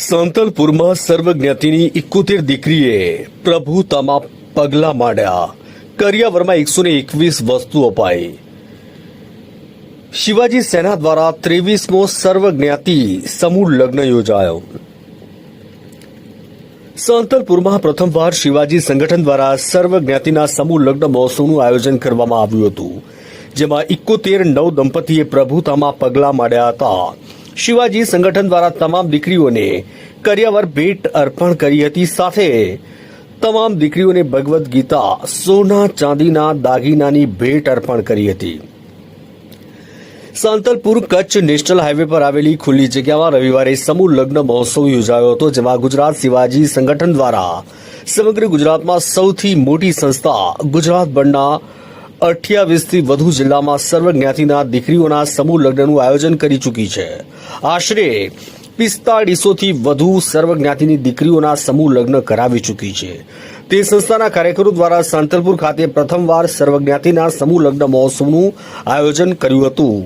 સાંતલપુરમાં સર્વજ્ઞાતિની 71 દીકરીએ પ્રભુતામાં પગલાં માંડ્યા. કરિયાવરમાં 121 વસ્તુ અપાઈ. શિવાજી સેના દ્વારા 23મો સર્વજ્ઞાતિ સમૂહ લગ્ન યોજાયો. સાંતલપુરમાં પ્રથમવાર શિવાજી સંગઠન દ્વારા સર્વજ્ઞાતિના સમૂહ લગ્ન મહોત્સવનું આયોજન કરવામાં આવ્યું હતું, જેમાં 71 નવ દંપતીએ પ્રભુતામાં પગલાં માંડ્યા હતા. શિવાજી સંગઠન દ્વારા તમામ દીકરીઓને કરિયાવર ભેટ અર્પણ કરી હતી. સાથે તમામ દીકરીઓને ભગવદ્ ગીતા, સોના ચાંદીના દાગીનાની ભેટ અર્પણ કરી હતી. સાંતલપુર કચ્છ નેશનલ હાઈવે પર આવેલી ખુલ્લી જગ્યામાં રવિવારે સમૂહ લગ્ન મહોત્સવ યોજાયો હતો, જેમાં ગુજરાત શિવાજી સંગઠન દ્વારા સમગ્ર ગુજરાતમાં સૌથી મોટી સંસ્થા ગુજરાતભરના 28થી વધુ જિલ્લામાં સર્વજ્ઞાતિના દીકરીઓના સમૂહ લગ્નનું આયોજન કરી ચૂકી છે. આશરે 4500થી વધુ સર્વજ્ઞાતિની દીકરીઓના સમૂહ લગ્ન કરાવી ચૂકી છે. તે સંસ્થાના કાર્યકરો દ્વારા સાંતલપુર ખાતે પ્રથમવાર સર્વજ્ઞાતિના સમૂહ લગ્ન મહોત્સવનું આયોજન કર્યું હતું,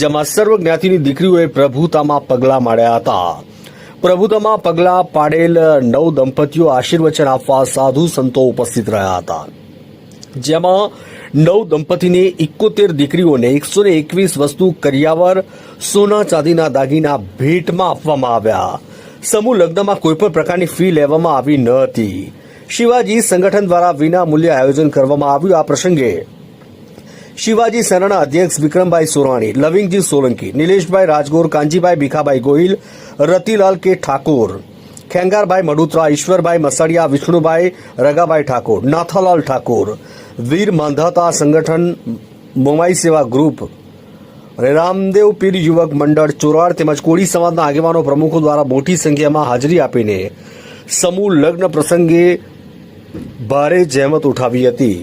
જેમાં સર્વજ્ઞાતિની દીકરીઓએ પ્રભુતામાં પગલાં માંડ્યા હતા. પ્રભુતામાં પગલાં પાડેલ નવ દંપતીઓ આશીર્વચન આપવા સાધુ સંતો ઉપસ્થિત રહ્યા હતા, જેમાં નવ દંપતીને 71 દીકરીઓને 121 વસ્તુ કરિયાવર, સોના ચાંદીના દાગીના ભેટમાં આપવામાં આવ્યા. સમૂહ લગ્નમાં કોઈપણ પ્રકારની ફી લેવામાં આવી ન હતી. શિવાજી સંગઠન દ્વારા વિના મૂલ્યે આયોજન કરવામાં આવ્યું. આ પ્રસંગે શિવાજી સેનાના અધ્યક્ષ વિક્રમભાઈ સોરાણી, લવિંગજી સોલંકી, નિલેશભાઈ રાજગોર, કાંજીભાઈ ભીખાભાઈ ગોહિલ, રતિલાલ કે ઠાકોર, ખેંગારભાઈ મડુત્રા, ઈશ્વરભાઈ મસાડિયા, વિષ્ણુભાઈ રગાભાઈ ઠાકોર, નાથાલાલ ઠાકોર, વીર માંધાતા સંગઠન, મોમાઈ સેવા ગ્રુપ, રામદેવ પીર યુવક મંડળ ચોરાડ તેમજ કોળી સમાજના આગેવાનો પ્રમુખો દ્વારા મોટી સંખ્યામાં હાજરી આપીને સમૂહ લગ્ન પ્રસંગે ભારે જહેમત ઉઠાવી હતી.